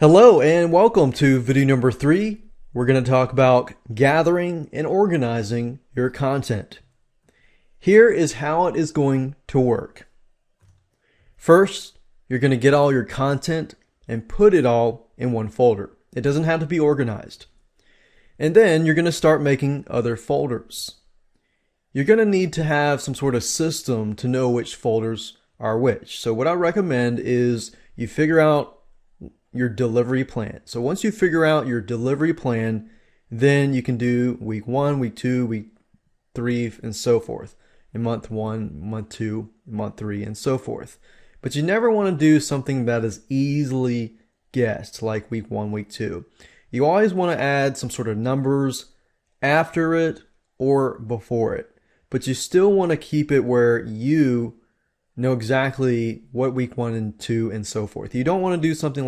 Hello and welcome to video number 3. We're going to talk about gathering and organizing your content. Here is how it is going to work. First, you're going to get all your content and put it all in one folder. It doesn't have to be organized. And then you're going to start making other folders. You're going to need to have some sort of system to know which folders are which. So what I recommend is you figure out your delivery plan. So once you figure out your delivery plan, then you can do week 1, week 2, week 3, and so forth. In month 1, month 2, month 3, and so forth. But you never want to do something that is easily guessed, like week 1, week 2. You always want to add some sort of numbers after it or before it. But you still want to keep it where you know exactly what week 1 and 2 and so forth. You don't want to do something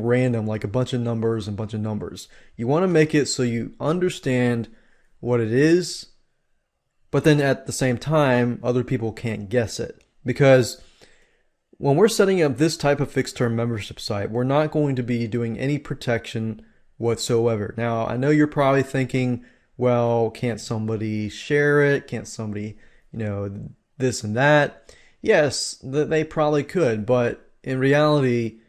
random, like a bunch of numbers and a bunch of numbers. You want to make it so you understand what it is, but then at the same time, other people can't guess it. Because when we're setting up this type of fixed term membership site, we're not going to be doing any protection whatsoever. Now, I know you're probably thinking, well, can't somebody share it? Can't somebody, this and that? Yes, they probably could, but in reality,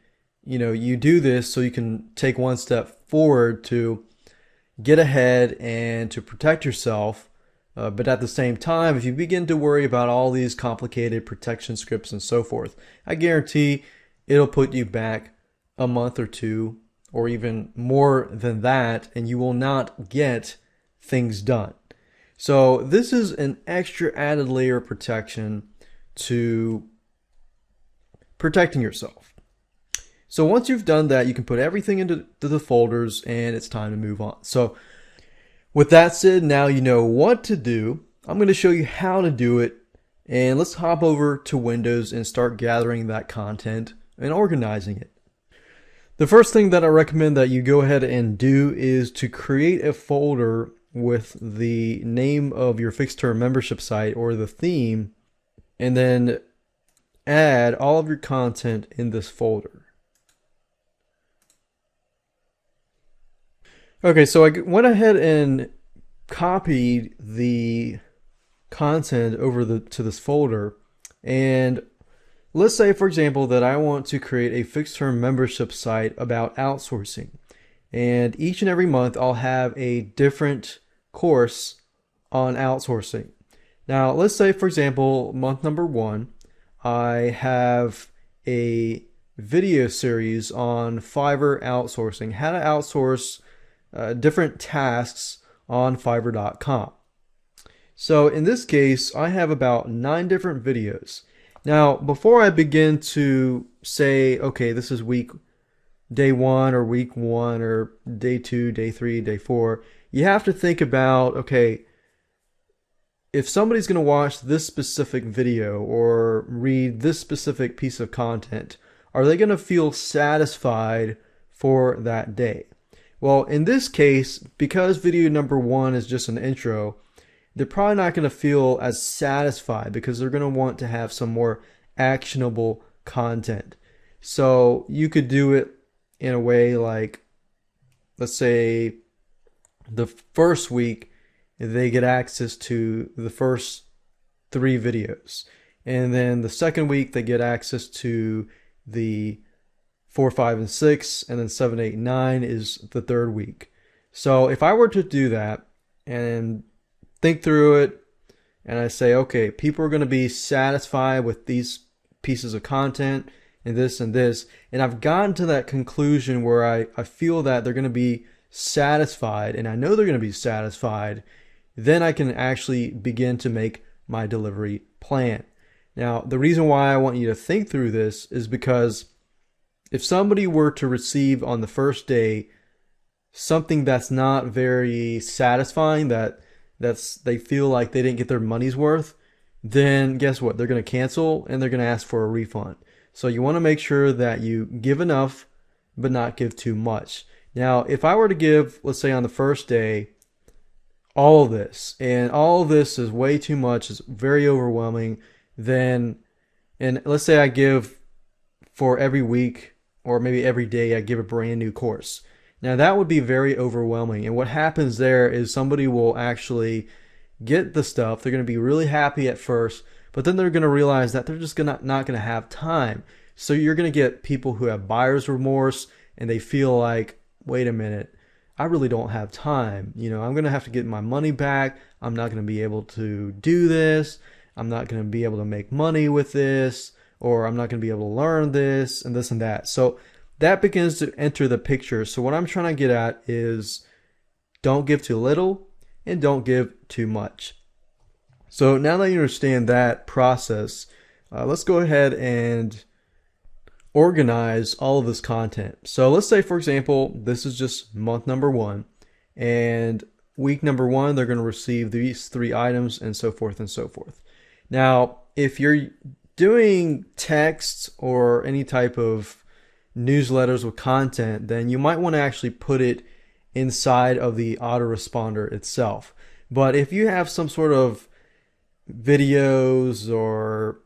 you do this so you can take one step forward to get ahead and to protect yourself. But at the same time, if you begin to worry about all these complicated protection scripts and so forth, I guarantee it'll put you back a month or two or even more than that, and you will not get things done. So this is an extra added layer of protection to protecting yourself. So once you've done that, you can put everything into the folders and it's time to move on. So with that said, now you know what to do. I'm going to show you how to do it, and let's hop over to Windows and start gathering that content and organizing it. The first thing that I recommend that you go ahead and do is to create a folder with the name of your fixed term membership site or the theme, and then add all of your content in this folder. Okay, so I went ahead and copied the content over to this folder, and let's say, for example, that I want to create a fixed term membership site about outsourcing, and each and every month I'll have a different course on outsourcing. Now, let's say, for example, month number 1, I have a video series on Fiverr outsourcing, how to outsource different tasks on Fiverr.com. So in this case, I have about 9 different videos. Now, before I begin to say, okay, this is day 1 or week 1 or day 2, day 3, day 4, you have to think about, okay, if somebody's going to watch this specific video or read this specific piece of content, are they going to feel satisfied for that day? Well, in this case, because video number 1 is just an intro, they're probably not going to feel as satisfied because they're going to want to have some more actionable content. So you could do it in a way like, let's say the first week they get access to the first 3 videos, and then the second week they get access to the 4, 5, and 6, and then 7, 8, 9 is the third week. So if I were to do that and think through it, and I say, okay, people are going to be satisfied with these pieces of content and this, and I've gotten to that conclusion where I feel that they're going to be satisfied, and I know they're going to be satisfied, then I can actually begin to make my delivery plan. Now, the reason why I want you to think through this is because if somebody were to receive on the first day something that's not very satisfying, they feel like they didn't get their money's worth, then guess what? They're going to cancel and they're going to ask for a refund. So you want to make sure that you give enough but not give too much. Now, if I were to give, let's say on the first day, all of this, and all of this is way too much, it's very overwhelming, then, and let's say I give for every week or maybe every day I give a brand new course. Now that would be very overwhelming. And what happens there is somebody will actually get the stuff. They're going to be really happy at first, but then they're going to realize that they're just not going to have time. So you're going to get people who have buyer's remorse and they feel like, wait a minute, I really don't have time. I'm going to have to get my money back. I'm not going to be able to do this. I'm not going to be able to make money with this, or I'm not going to be able to learn this and this and that. So that begins to enter the picture. So what I'm trying to get at is don't give too little and don't give too much. So now that you understand that process, let's go ahead and organize all of this content. So let's say, for example, this is just month number 1, and week number 1, they're going to receive these 3 items and so forth and so forth. Now, if you're doing text or any type of newsletters with content, then you might want to actually put it inside of the autoresponder itself. But if you have some sort of videos or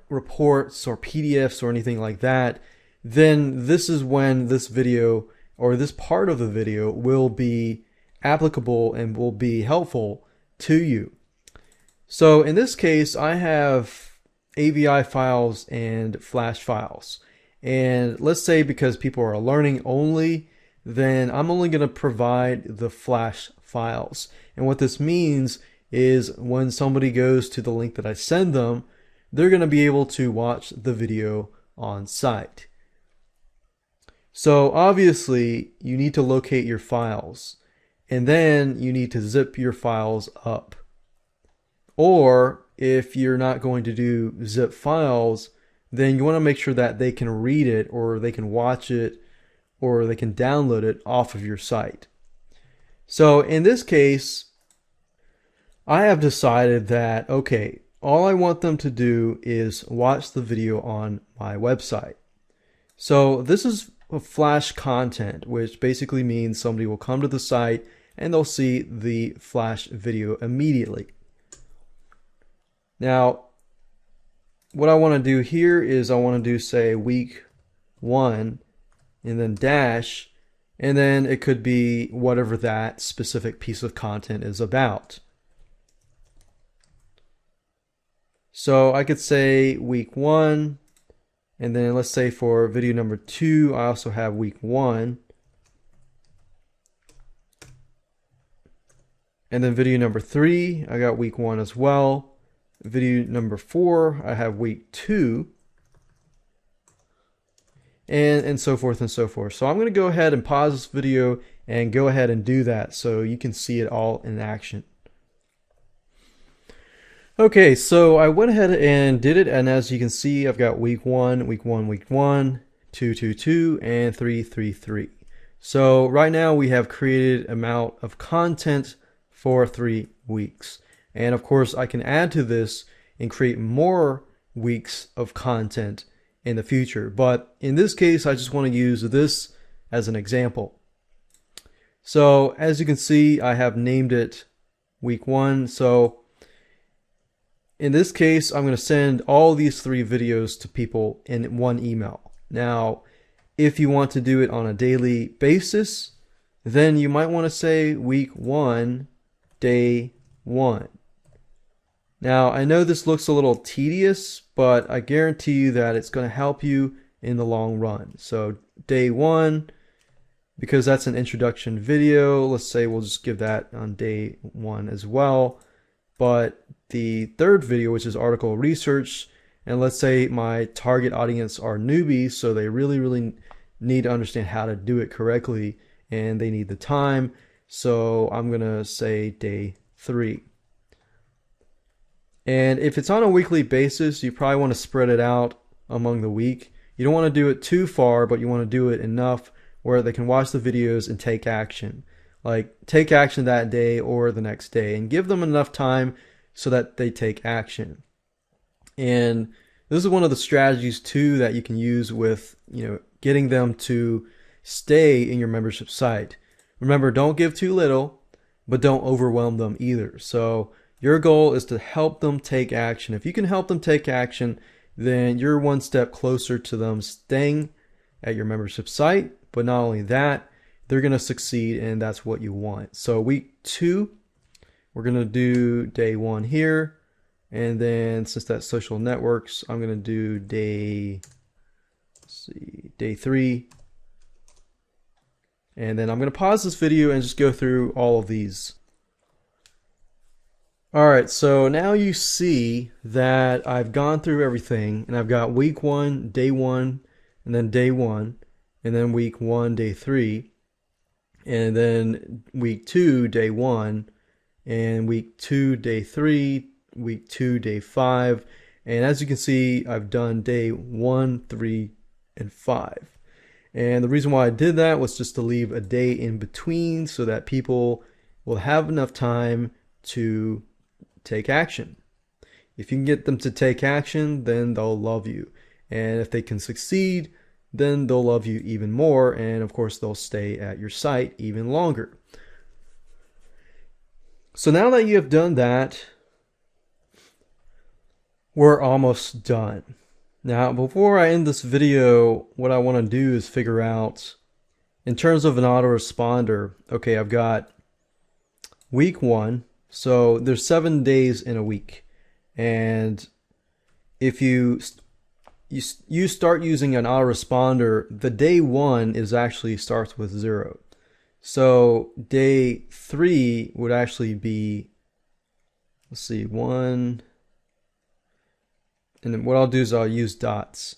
reports or PDFs or anything like that, then this is when this video or this part of the video will be applicable and will be helpful to you. So in this case, I have AVI files and Flash files. And let's say because people are learning only, then I'm only going to provide the Flash files. And what this means is when somebody goes to the link that I send them, they're going to be able to watch the video on site. So obviously you need to locate your files, and then you need to zip your files up. Or if you're not going to do zip files, then you want to make sure that they can read it, or they can watch it, or they can download it off of your site. So in this case, I have decided that, okay, all I want them to do is watch the video on my website. So this is a Flash content, which basically means somebody will come to the site and they'll see the Flash video immediately. Now, what I want to do here is I want to do, say, week 1 and then dash, and then it could be whatever that specific piece of content is about. So I could say week 1, and then let's say for video number 2, I also have week 1. And then video number 3, I got week 1 as well. Video number 4, I have week 2. And so forth and so forth. So I'm going to go ahead and pause this video and go ahead and do that so you can see it all in action. Okay, so I went ahead and did it, and as you can see, I've got week 1, week 1, week 1, 2, 2, 2, and 3, 3, 3. So right now we have created amount of content for 3 weeks. And of course, I can add to this and create more weeks of content in the future. But in this case, I just want to use this as an example. So as you can see, I have named it week 1. So in this case, I'm going to send all these 3 videos to people in one email. Now, if you want to do it on a daily basis, then you might want to say week 1, day 1. Now, I know this looks a little tedious, but I guarantee you that it's going to help you in the long run. So day 1, because that's an introduction video, let's say we'll just give that on day 1 as well. But the 3rd video, which is article research, and let's say my target audience are newbies, so they really need to understand how to do it correctly, and they need the time. So I'm going to say day 3. And if it's on a weekly basis, you probably want to spread it out among the week. You don't want to do it too far, but you want to do it enough where they can watch the videos and take action. Like take action that day or the next day, and give them enough time so that they take action. And this is one of the strategies too that you can use with, getting them to stay in your membership site. Remember, don't give too little, but don't overwhelm them either. So your goal is to help them take action. If you can help them take action, then you're one step closer to them staying at your membership site. But not only that, they're going to succeed, and that's what you want. So week 2, we're going to do day 1 here. And then since that's social networks, I'm going to do day 3. And then I'm going to pause this video and just go through all of these. Alright, so now you see that I've gone through everything, and I've got week 1, day 1, and then day 1, and then week 1, day 3, and then week 2, day 1, and week 2, day 3, week 2, day 5, and as you can see, I've done day 1, 3, and 5. And the reason why I did that was just to leave a day in between so that people will have enough time to take action. If you can get them to take action, then they'll love you. And if they can succeed, then they'll love you even more, and of course they'll stay at your site even longer. So now that you have done that, we're almost done. Now, before I end this video, what I want to do is figure out, in terms of an autoresponder, okay, I've got week 1, so there's 7 days in a week, and if you start using an autoresponder, the day 1 is actually starts with 0. So day 3 would actually be, let's see, 1, and then what I'll do is I'll use dots.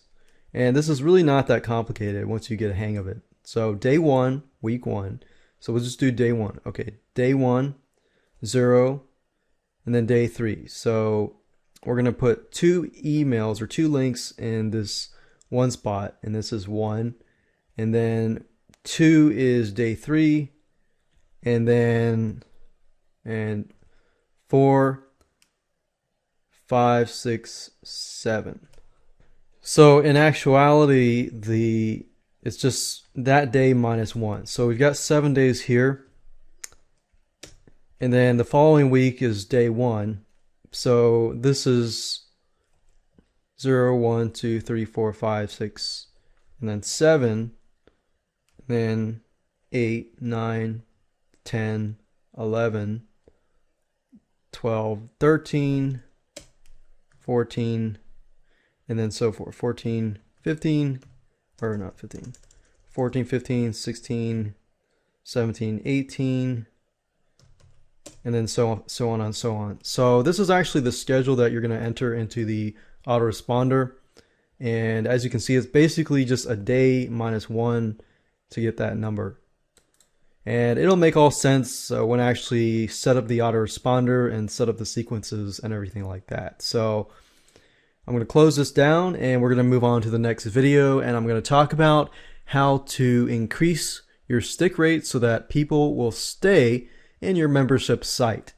And this is really not that complicated once you get a hang of it. So day 1, week 1. So we'll just do day 1. Okay, day 1, 0, and then day 3. So we're going to put 2 emails or 2 links in this one spot, and this is 1. And then 2 is day 3, and then 4, 5, 6, 7. So in actuality, it's just that day minus 1. So we've got 7 days here. And then the following week is day 1. So this is 0, 1, 2, 3, 4, 5, 6, and then 7. And then 8, 9, 10, 11, 12, 13, 14, and then so forth. 14, 15, or not 15, 14, 15, 16, 17, 18, and then so on and so on. So this is actually the schedule that you're going to enter into the autoresponder. And as you can see, it's basically just a day minus 1 to get that number. And it'll make all sense when I actually set up the autoresponder and set up the sequences and everything like that. So I'm going to close this down, and we're going to move on to the next video, and I'm going to talk about how to increase your stick rate so that people will stay in your membership site.